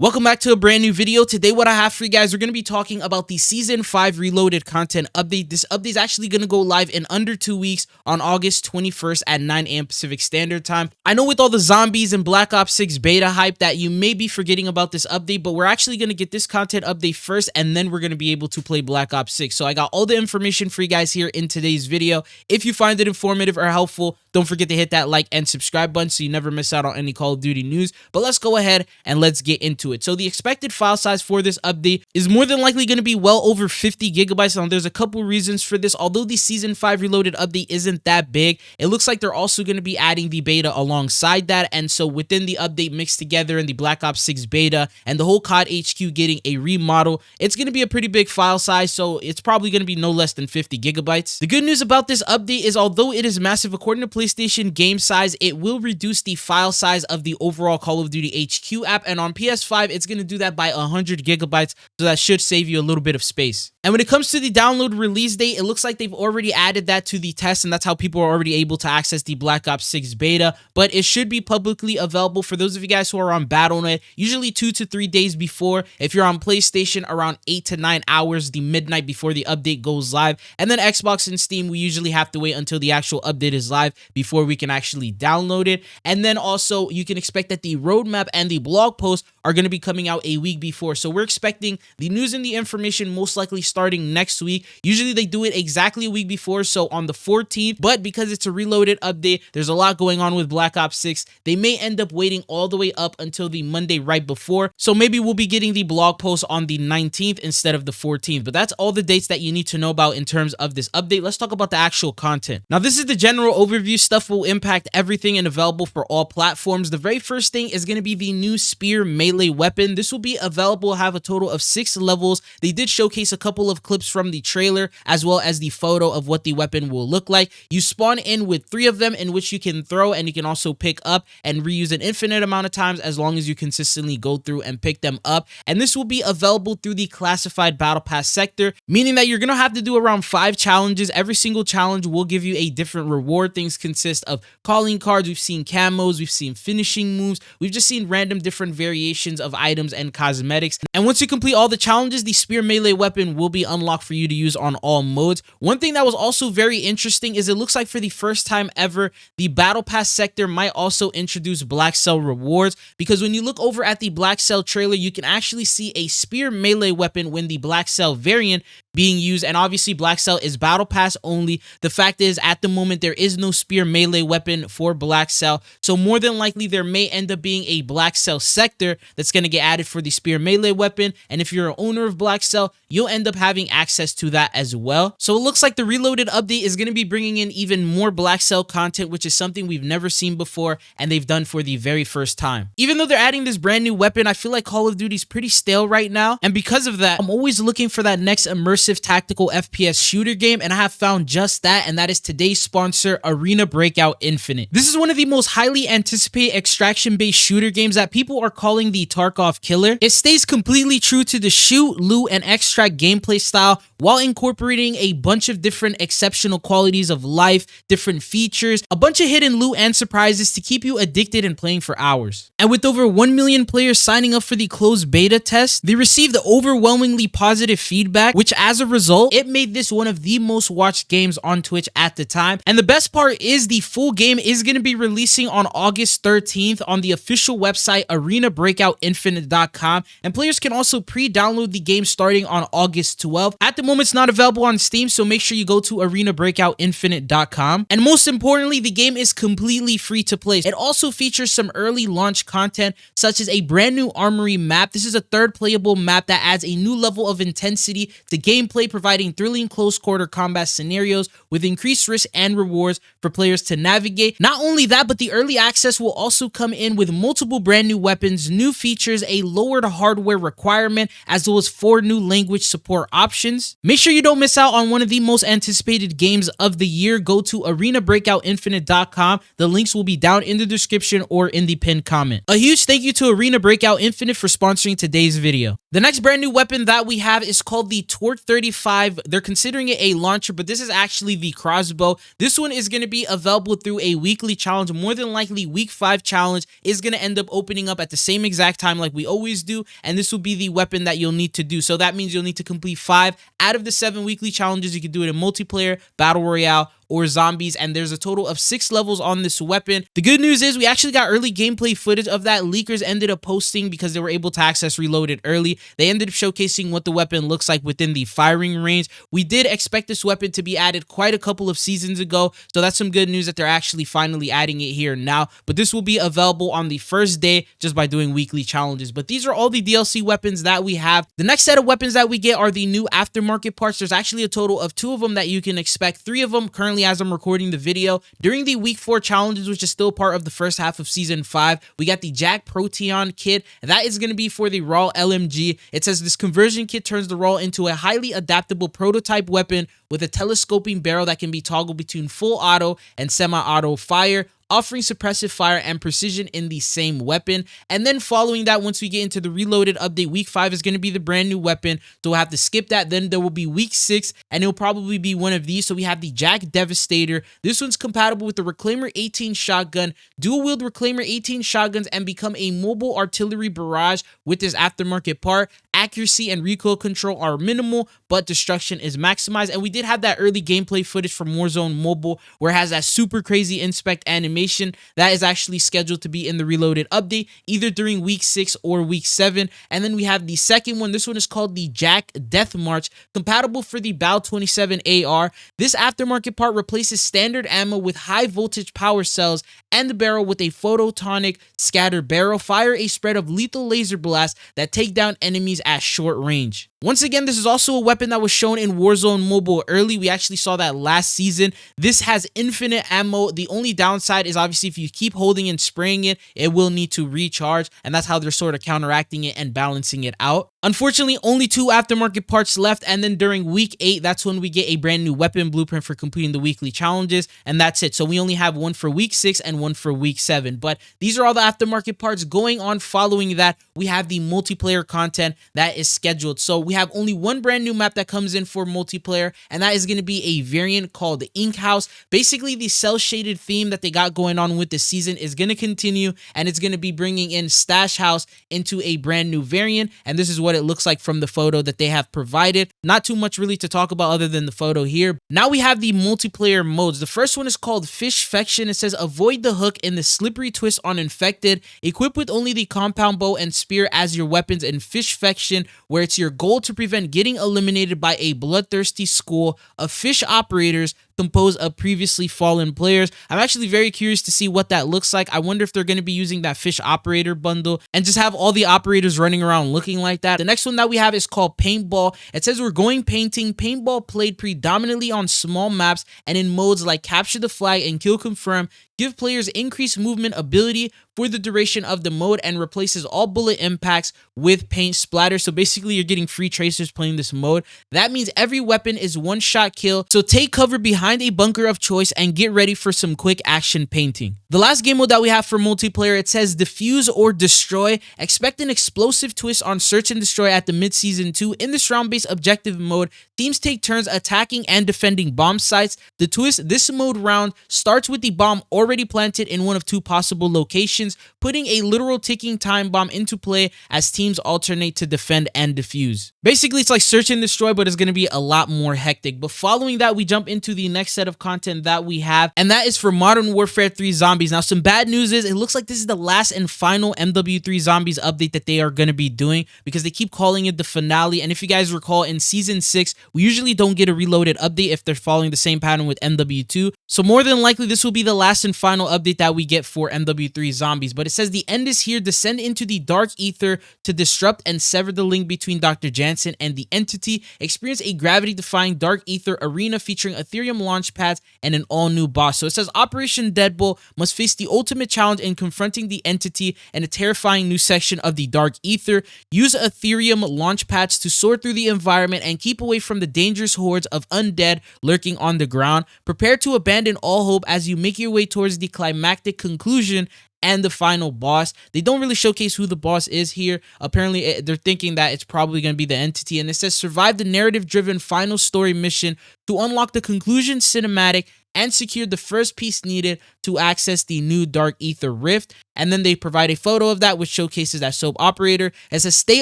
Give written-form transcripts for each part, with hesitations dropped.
Welcome back to a brand new video. Today what I have for you guys, we're going to be talking about the Season 5 Reloaded content update. This update is actually going to go live in under 2 weeks on August 21st at 9 a.m. Pacific Standard Time. I know with all the zombies and Black Ops 6 beta hype that you may be forgetting about this update, but we're actually going to get this content update first and then we're going to be able to play Black Ops 6. So I got all the information for you guys here in today's video. If you find it informative or helpful, don't forget to hit that like and subscribe button so you never miss out on any Call of Duty news. But let's go ahead and let's get into it. So the expected file size for this update is more than likely going to be well over 50 gigabytes. Now there's a couple reasons for this. Although the Season 5 Reloaded update isn't that big, it looks like they're also going to be adding the beta alongside that. And so within the update mixed together in the Black Ops 6 beta and the whole COD HQ getting a remodel, it's going to be a pretty big file size. So it's probably going to be no less than 50 gigabytes. The good news about this update is although it is massive, according to PlayStation Game Size, it will reduce the file size of the overall Call of Duty HQ app. And on PS5, it's going to do that by 100 gigabytes. So that should save you a little bit of space. And when it comes to the download release date, it looks like they've already added that to the test. And that's how people are already able to access the Black Ops 6 beta. But it should be publicly available for those of you guys who are on Battle.net, usually 2 to 3 days before. If you're on PlayStation, around 8 to 9 hours, the midnight before the update goes live. And then Xbox and Steam, we usually have to wait until the actual update is live before we can actually download it. And then also you can expect that the roadmap and the blog post are going to be coming out a week before. So we're expecting the news and the information most likely starting next week. Usually they do it exactly a week before, so on the 14th, but because it's a reloaded update, there's a lot going on with Black Ops 6. They may end up waiting all the way up until the Monday right before. So maybe we'll be getting the blog post on the 19th instead of the 14th. But that's all the dates that you need to know about in terms of this update. Let's talk about the actual content. Now, this is the general overview. Stuff will impact everything and available for all platforms. The very first thing is going to be the new Spear melee weapon. This will be available, have a total of 6 levels. They did showcase a couple of clips from the trailer as well as the photo of what the weapon will look like. You spawn in with 3 of them in which you can throw, and you can also pick up and reuse an infinite amount of times as long as you consistently go through and pick them up. And this will be available through the classified battle pass sector, meaning that you're going to have to do around 5 challenges. Every single challenge will give you a different reward. Things consist of calling cards, we've seen camos, we've seen finishing moves, we've just seen random different variations of items and cosmetics. And once you complete all the challenges, the Spear melee weapon will be unlocked for you to use on all modes. One thing that was also very interesting is it looks like for the first time ever, the battle pass sector might also introduce Black Cell rewards, because when you look over at the Black Cell trailer, you can actually see a Spear melee weapon when the Black Cell variant being used, and obviously Black Cell is battle pass only. The fact is, at the moment, there is no Spear melee weapon for Black Cell, so more than likely there may end up being a Black Cell sector that's going to get added for the Spear melee weapon, and if you're an owner of Black Cell, you'll end up having access to that as well. So it looks like the Reloaded update is going to be bringing in even more Black Cell content, which is something we've never seen before, and they've done for the very first time. Even though they're adding this brand new weapon, I feel like Call of Duty is pretty stale right now, and because of that, I'm always looking for that next immersive tactical FPS shooter game, and I have found just that, and that is today's sponsor, Arena Breakout Infinite. This is one of the most highly anticipated extraction-based shooter games that people are calling the Tarkov killer. It stays completely true to the shoot, loot, and extract gameplay style while incorporating a bunch of different exceptional qualities of life, different features, a bunch of hidden loot and surprises to keep you addicted and playing for hours. And with over 1 million players signing up for the closed beta test, they received overwhelmingly positive feedback, which as a result, it made this one of the most watched games on Twitch at the time. And the best part is the full game is going to be releasing on August 13th on the official website arenabreakoutinfinite.com, and players can also pre-download the game starting on August 12th. At the moment, it's not available on Steam, so make sure you go to arenabreakoutinfinite.com. And most importantly, the game is completely free to play. It also features some early launch content, such as a brand new armory map. This is a third playable map that adds a new level of intensity to gameplay, providing thrilling close quarter combat scenarios with increased risk and rewards for players to navigate. Not only that, but the early access will also come in with multiple brand new weapons, new features, a lowered hardware requirement, as well as 4 new language support options. Make sure you don't miss out on one of the most anticipated games of the year. Go to arenabreakoutinfinite.com. The links will be down in the description or in the pinned comment. A huge thank you to Arena Breakout Infinite for sponsoring today's video. The next brand new weapon that we have is called the Torque MW35, they're considering it a launcher, but this is actually the crossbow. This one is going to be available through a weekly challenge. More than likely, week 5 challenge is going to end up opening up at the same exact time like we always do, and this will be the weapon that you'll need to do. So that means you'll need to complete 5 out of the 7 weekly challenges. You can do it in multiplayer, battle royale, or zombies, and there's a total of 6 levels on this weapon. The good news is we actually got early gameplay footage of that. Leakers ended up posting because they were able to access Reloaded early. They ended up showcasing what the weapon looks like within the firing range. We did expect this weapon to be added quite a couple of seasons ago, so that's some good news that they're actually finally adding it here now. But this will be available on the first day just by doing weekly challenges. But these are all the DLC weapons that we have. The next set of weapons that we get are the new aftermarket parts. There's actually a total of 2 of them that you can expect. 3 of them currently as I'm recording the video. During the week 4 challenges, which is still part of the first half of season 5, we got the Jack Proteon kit. That is going to be for the raw LMG. It says this conversion kit turns the raw into a highly adaptable prototype weapon with a telescoping barrel that can be toggled between full auto and semi-auto fire, offering suppressive fire and precision in the same weapon. And then following that, once we get into the Reloaded update, week 5 is going to be the brand new weapon, so we'll have to skip that. Then there will be week 6, and it'll probably be one of these. So we have the Jack Devastator. This one's compatible with the Reclaimer 18 shotgun, dual wield Reclaimer 18 shotguns, and become a mobile artillery barrage with this aftermarket part. Accuracy and recoil control are minimal, but destruction is maximized. And we did have that early gameplay footage from Warzone Mobile where it has that super crazy inspect animation. That is actually scheduled to be in the Reloaded update, either during week 6 or week 7. And then we have the second one. This one is called the Jack Death March, compatible for the BAL 27 AR. This aftermarket part replaces standard ammo with high voltage power cells and the barrel with a photonic scatter barrel. Fire a spread of lethal laser blasts that take down enemies at short range. Once again, this is also a weapon that was shown in Warzone Mobile early. We actually saw that last season. This has infinite ammo. The only downside is obviously if you keep holding and spraying it, it will need to recharge, and that's how they're sort of counteracting it and balancing it out. Unfortunately, only 2 aftermarket parts left, and then during week 8, that's when we get a brand new weapon blueprint for completing the weekly challenges, and that's it. So we only have one for week 6 and one for week 7. But these are all the aftermarket parts. Going on following that, we have the multiplayer content that is scheduled. So we have only one brand new map that comes in for multiplayer, and that is going to be a variant called the Ink House. Basically, the cell-shaded theme that they got going on with this season is going to continue, and it's going to be bringing in Stash House into a brand new variant, and this is what it looks like from the photo that they have provided. Not too much really to talk about other than the photo here. Now we have the multiplayer modes. The first one is called Fishfection. It says avoid the hook in the slippery twist on infected. Equip with only the compound bow and spear as your weapons in Fishfection, where it's your goal to prevent getting eliminated by a bloodthirsty school of fish operators composed of previously fallen players. I'm actually very curious to see what that looks like. I wonder if they're going to be using that fish operator bundle and just have all the operators running around looking like that. The next one that we have is called Paintball. It says we're going painting. Paintball played predominantly on small maps and in modes like Capture the Flag and Kill Confirm. Give players increased movement ability for the duration of the mode and replaces all bullet impacts with paint splatter. So basically you're getting free tracers playing this mode. That means every weapon is one-shot kill. So take cover behind a bunker of choice and get ready for some quick action painting. The last game mode that we have for multiplayer, it says Defuse or Destroy. Expect an explosive twist on Search and Destroy at the mid-season 2. In this round-based objective mode, teams take turns attacking and defending bomb sites. The twist this mode round starts with the bomb already planted in one of 2 possible locations, putting a literal ticking time bomb into play as teams alternate to defend and defuse. Basically, it's like Search and Destroy, but it's going to be a lot more hectic. But following that, we jump into the next set of content that we have, and that is for Modern Warfare 3 Zombies. Now, some bad news is it looks like this is the last and final MW3 Zombies update that they are going to be doing, because they keep calling it the finale. And if you guys recall, in Season 6, we usually don't get a Reloaded update if they're following the same pattern with MW2. So more than likely, this will be the last and final update that we get for MW3 Zombies. But it says the end is here. Descend into the dark ether to disrupt and sever the link between Dr. Jansen and the entity. Experience a gravity-defying dark ether arena featuring Ethereum launch pads and an all-new boss. So it says Operation Deadbolt must face the ultimate challenge in confronting the entity in a terrifying new section of the dark ether. Use Ethereum launch pads to soar through the environment and keep away from the dangerous hordes of undead lurking on the ground. Prepare to abandon all hope as you make your way towards the climactic conclusion and the final boss. They don't really showcase who the boss is here. Apparently, they're thinking that it's probably going to be the entity, and it says survive the narrative-driven final story mission to unlock the conclusion cinematic and secure the first piece needed to access the new Dark Ether Rift. And then they provide a photo of that, which showcases that soap operator. It says stay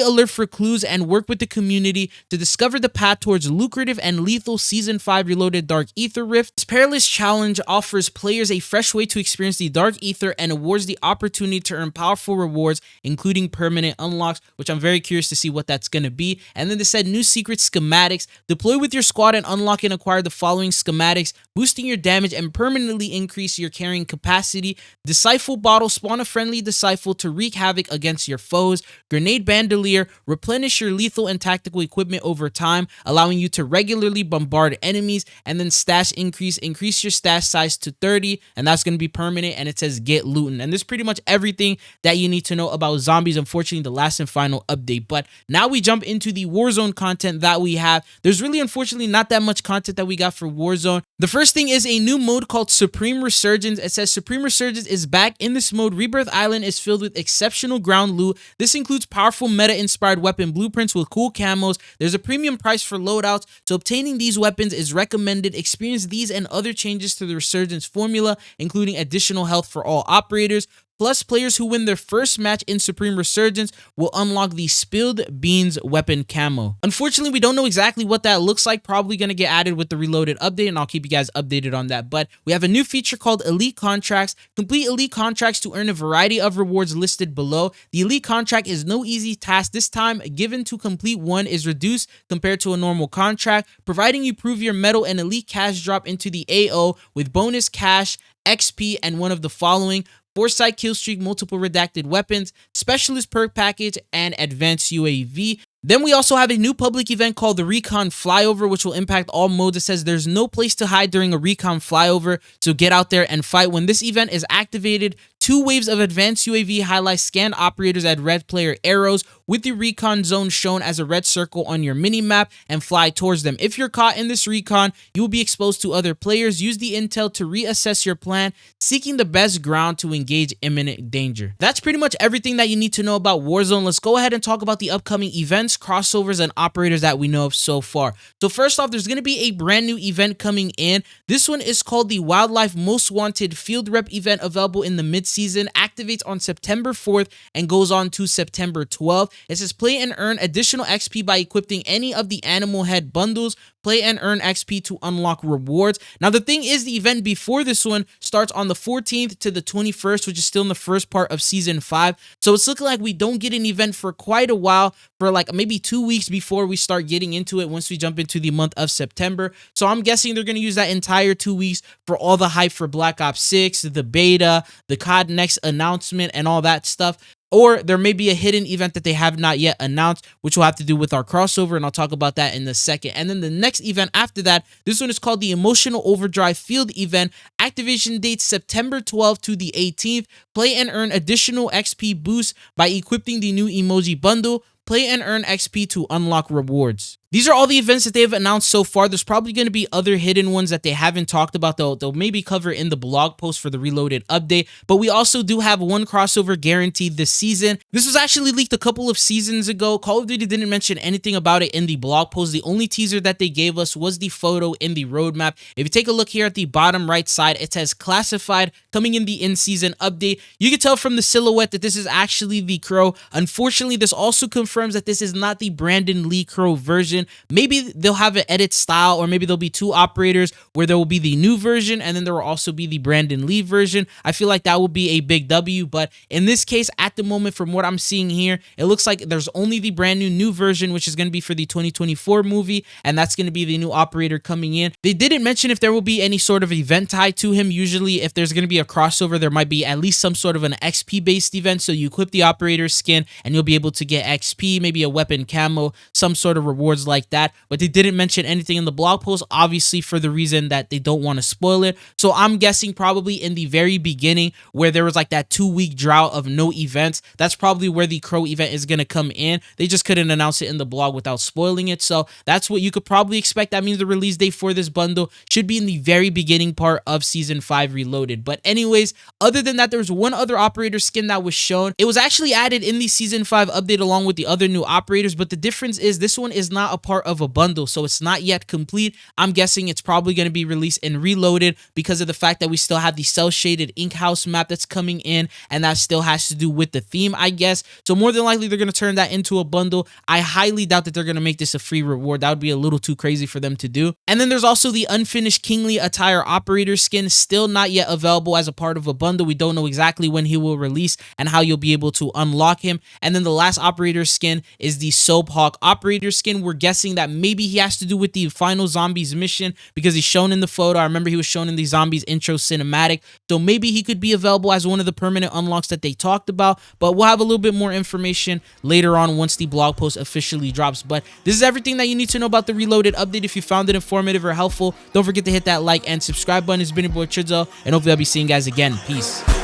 alert for clues and work with the community to discover the path towards lucrative and lethal Season 5 Reloaded Dark Ether Rift. This perilous challenge offers players a fresh way to experience the Dark Ether and awards the opportunity to earn powerful rewards, including permanent unlocks, which I'm very curious to see what that's going to be. And then they said new secret schematics. Deploy with your squad and unlock and acquire the following schematics, boosting your damage and permanently increase your carrying capacity. Disciple bottle, spawn a friendly disciple to wreak havoc against your foes. Grenade bandolier, replenish your lethal and tactical equipment over time, allowing you to regularly bombard enemies. And then stash increase your stash size to 30, and that's going to be permanent. And it says get looting, and this is pretty much everything that you need to know about zombies. Unfortunately, the last and final update. But now we jump into the Warzone content that we have. There's really, unfortunately, not that much content that we got for Warzone. The first thing is a new mode called Supreme Resurgence. It says Supreme Resurgence is back. In this mode, Rebirth Island is filled with exceptional ground loot. This includes powerful meta-inspired weapon blueprints with cool camos. There's a premium price for loadouts, so obtaining these weapons is recommended. Experience these and other changes to the Resurgence formula, including additional health for all operators. Plus, players who win their first match in Supreme Resurgence will unlock the Spilled Beans weapon camo. Unfortunately, we don't know exactly what that looks like. Probably going to get added with the Reloaded update, and I'll keep you guys updated on that. But we have a new feature called Elite Contracts. Complete Elite Contracts to earn a variety of rewards listed below. The Elite Contract is no easy task. This time, given to complete one is reduced compared to a normal contract, providing you prove your metal and Elite cash drop into the AO with bonus cash, XP, and one of the following: Foresight Killstreak, multiple redacted weapons, Specialist perk package, and Advanced UAV. Then we also have a new public event called the Recon Flyover, which will impact all modes. It says there's no place to hide during a Recon Flyover, so get out there and fight. When this event is activated, 2 waves of advanced UAV highlight scan operators at red player arrows with the recon zone shown as a red circle on your mini-map and fly towards them. If you're caught in this recon, you will be exposed to other players. Use the intel to reassess your plan, seeking the best ground to engage imminent danger. That's pretty much everything that you need to know about Warzone. Let's go ahead and talk about the upcoming events, crossovers, and operators that we know of so far. So first off, there's going to be a brand new event coming in. This one is called the Wildlife Most Wanted Field Rep event, available in the mid-season, activates on September 4th and goes on to September 12th. It says play and earn additional XP by equipping any of the animal head bundles. Play and earn XP to unlock rewards. Now, the thing is, the event before this one starts on the 14th to the 21st, which is still in the first part of Season 5. So it's looking like we don't get an event for quite a while, for like maybe 2 weeks before we start getting into it once we jump into the month of September. So I'm guessing they're going to use that entire 2 weeks for all the hype for Black Ops 6, the beta, the COD Next announcement, and all that stuff. Or there may be a hidden event that they have not yet announced, which will have to do with our crossover, and I'll talk about that in a second. And then the next event after that, this one is called the Emotional Overdrive Field Event. Activation date September 12th to the 18th. Play and earn additional XP boosts by equipping the new emoji bundle. Play and earn XP to unlock rewards. These are all the events that they've announced so far. There's probably going to be other hidden ones that they haven't talked about. They'll maybe cover in the blog post for the Reloaded update. But we also do have one crossover guaranteed this season. This was actually leaked a couple of seasons ago. Call of Duty didn't mention anything about it in the blog post. The only teaser that they gave us was the photo in the roadmap. If you take a look here at the bottom right side, it says classified, coming in the in-season update. You can tell from the silhouette that this is actually the Crow. Unfortunately, this also confirms that this is not the Brandon Lee Crow version. Maybe they'll have an edit style, or maybe there'll be 2 operators where there will be the new version and then there will also be the Brandon Lee version. I feel like that will be a big W, but in this case, at the moment, from what I'm seeing here, it looks like there's only the brand new version, which is going to be for the 2024 movie, and that's going to be the new operator coming in. They didn't mention if there will be any sort of event tied to him. Usually, if there's going to be a crossover, there might be at least some sort of an XP-based event, so you equip the operator skin and you'll be able to get XP, maybe a weapon camo, some sort of rewards like that, but they didn't mention anything in the blog post, obviously for the reason that they don't want to spoil it. So I'm guessing probably in the very beginning where there was like that 2-week drought of no events, that's probably where the Crow event is going to come in. They just couldn't announce it in the blog without spoiling it. So that's what you could probably expect. That means the release date for this bundle should be in the very beginning part of Season 5 Reloaded. But anyways, other than that, there was one other operator skin that was shown. It was actually added in the Season 5 update along with the other new operators, but the difference is this one is not a part of a bundle, so it's not yet complete. I'm guessing it's probably going to be released and Reloaded because of the fact that we still have the cel-shaded Ink House map that's coming in, and that still has to do with the theme, I guess. So more than likely, they're going to turn that into a bundle. I highly doubt that they're going to make this a free reward. That would be a little too crazy for them to do. And then there's also the unfinished Kingly Attire operator skin, still not yet available as a part of a bundle. We don't know exactly when he will release and how you'll be able to unlock him. And then the last operator skin is the Soaphawk operator skin. We're guessing that maybe he has to do with the final zombies mission because he's shown in the photo. I remember he was shown in the zombies intro cinematic. So maybe he could be available as one of the permanent unlocks that they talked about, but we'll have a little bit more information later on once the blog post officially drops. But this is everything that you need to know about the Reloaded update. If you found it informative or helpful, don't forget to hit that like and subscribe button. It's been your boy Chidzo, and hopefully I'll be seeing you guys again. Peace.